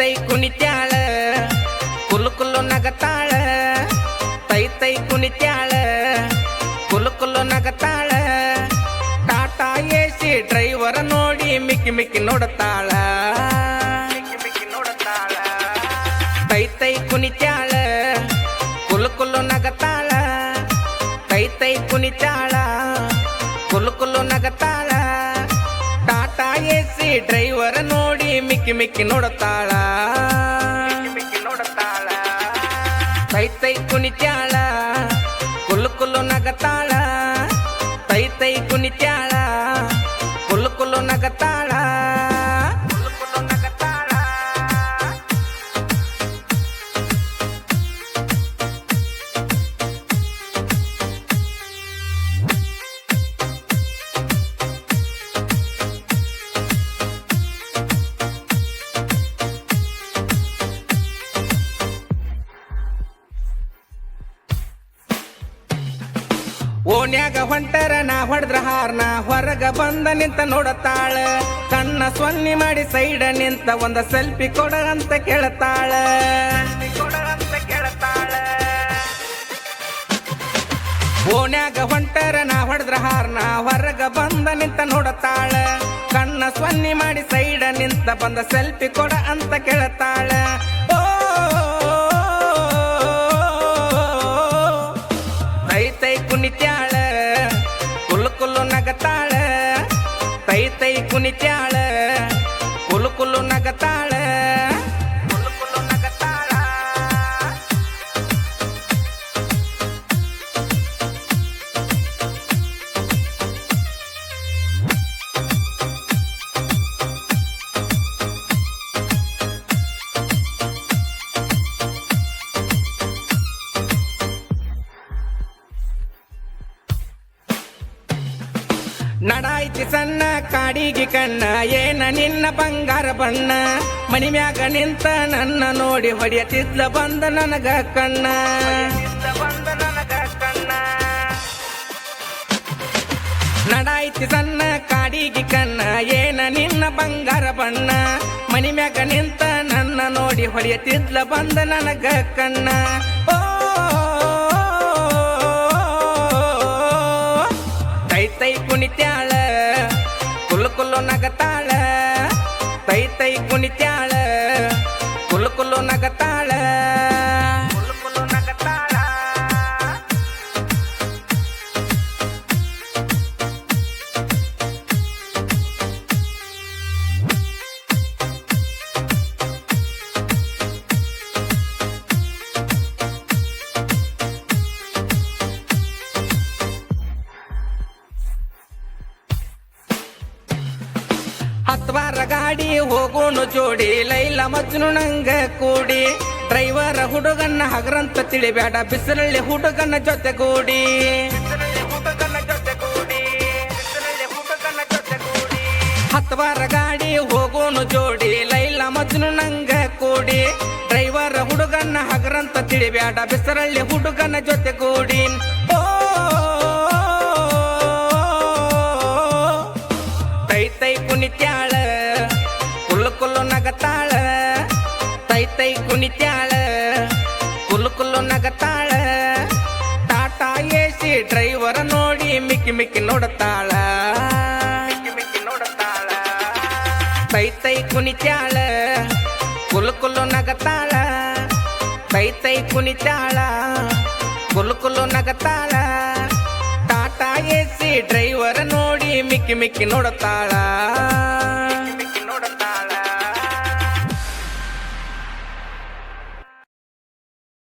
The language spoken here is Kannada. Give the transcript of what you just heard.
ತೈ ಕುಣಿತ್ಯಾಳ ಕುಲು ಕುಲು ನಗತಾಳ ತೈ ಕುಣಿತ್ಯಾಳ ಕುಲು ಕುಲು ನಗತಾಳ ಟಾಟಾ ಎಸಿ ಡ್ರೈವರ್ ನೋಡಿ ಮಿಕ್ಕಿ ಮಿಕ್ಕಿ ನೋಡತಾಳ ತೈ ಕುಣಿತ್ಯಾಳ ಕುಲು ಕುಲು ನಗತಾಳ ತೈ ಕುಣಿತ್ಯಾಳ ಕುಲು ಕುಲು ನಗತಾಳ ಟಾಟಾ ಎಸಿ ಡ್ರೈವರ್ ನೋಡಿ ಮಿಕ್ಕಿ ಮಿಕ್ಕಿ ನೋಡತಾಳ ತೈ ಕುಣಿತ್ಯಾಳ ಕುಲು ಕುಲು ನಗತಾಳ ತೈ ಕುಣಿತ್ಯಾಳ ಕುಲು ಕುಲು ನಗತಾಳ ಓಣ್ಯಾಗ ಹೊಂಟರ ನಾ ಹೊಡೆದ್ರ ಹಾರ್ನ ಹೊರಗ ಬಂದ ನಿಂತ ನೋಡತಾಳ ಕಣ್ಣ ಸೊನ್ನಿ ಮಾಡಿ ಸೈಡ ನಿಂತ ಒಂದ ಸೆಲ್ಫಿ ಕೊಡ ಅಂತ ಕೇಳತಾಳ ಓಣ್ಯಾಗ ಹೊಂಟರ ನಾ ಹೊಡೆದ್ರ ಹಾರ್ನ ಹೊರಗ ಬಂದ ನಿಂತ ನೋಡತಾಳ ಕಣ್ಣ ಸೊನ್ನಿ ಮಾಡಿ ಸೈಡ ನಿಂತ ಬಂದ ಸೆಲ್ಫಿ ಕೊಡ ಅಂತ ಕೇಳತಾಳ ತೈ ಕುಣಿತ್ಯಾಳ ಕುಲು ಕುಲು ನಗತಾಳ ತೈ ಕುಣಿತ್ಯಾಳ ಕುಲು ಕುಲು ನಗತಾಳ ನಡಾಯ್ತಿ ಸಣ್ಣ ಕಾಡಿಗೆ ಕಣ್ಣ ಏನ ನಿನ್ನ ಬಂಗಾರ ಬಣ್ಣ ಮನಿ ಮ್ಯಾಗ ನಿಂತ ನನ್ನ ನೋಡಿ ಹೊಡೆಯತಿದ್ಲ ಬಂದ ನನಗ ಕಣ್ಣ ನಡಾಯ್ತಿ ಸಣ್ಣ ಕಾಡಿಗೆ ಕಣ್ಣ ಏನ ನಿನ್ನ ಬಂಗಾರ ಬಣ್ಣ ಮನಿ ಮ್ಯಾಗ ನಿಂತ ನನ್ನ ನೋಡಿ ಹೊಡೆಯತಿದ್ಲ ಬಂದ ನನಗ ಕಣ್ಣ ತೈ ಕುಣಿತ್ಯಾಳ ಕುಲು ಕುಲು ನಗತಾಳ ತೈ ಕುಣಿತ್ಯಾಳ ಕುಲು ಕುಲು ನಗತಾಳ ಹತ್ವಾರ ಗಾಡಿ ಹೋಗೋನು ಜೋಡಿ ಲೈಲ ಮಜ್ನು ನಂಗ ಕೂಡಿ ಡ್ರೈವರ್ ಹುಡುಗನ್ನ ಹಗರಂತ ತಿಳಿಬೇಡ ಬಿಸಿಲಲ್ಲಿ ಹುಡುಗನ ಜೊತೆಗೂಡಿ ಹತ್ವಾರ ಗಾಡಿ ಹೋಗೋನು ಜೋಡಿ ಲೈಲ ಮಜ್ನು ನಂಗ ಕೂಡಿ ಡ್ರೈವರ್ ಹುಡುಗನ್ನ ಹಗರಂತ ತಿಳಿಬೇಡ ಬಿಸಿಲಲ್ಲಿ ಹುಡುಗನ ಜೊತೆಗೂಡಿ ತೈ ಕುಣಿತ್ಯಾಳ ಕುಲು ಕುಲು ನಗತಾಳ ತೈ ಕುಣಿತ್ಯಾಳ ಕುಲು ಕುಲು ನಗತಾಳ ಟಾಟಾ ಎಸಿ ಡ್ರೈವರ್ ನೋಡಿ ಮಿಕ್ಕಿ ಮಿಕ್ಕಿ ನೋಡತಾಳ ತೈ ಕುಣಿತ್ಯಾಳ ಕುಲು ಕುಲು ನಗತಾಳ ತೈ ಕುಣಿತ್ಯಾಳ ಕುಲು ಕುಲು ನಗತಾಳ ಟಾಟಾ ಎಸಿ ಡ್ರೈವರ್ ನೋಡಿ ಮಿಕ್ಕಿ ಮಿಕ್ಕಿ ನೋಡತಾಳ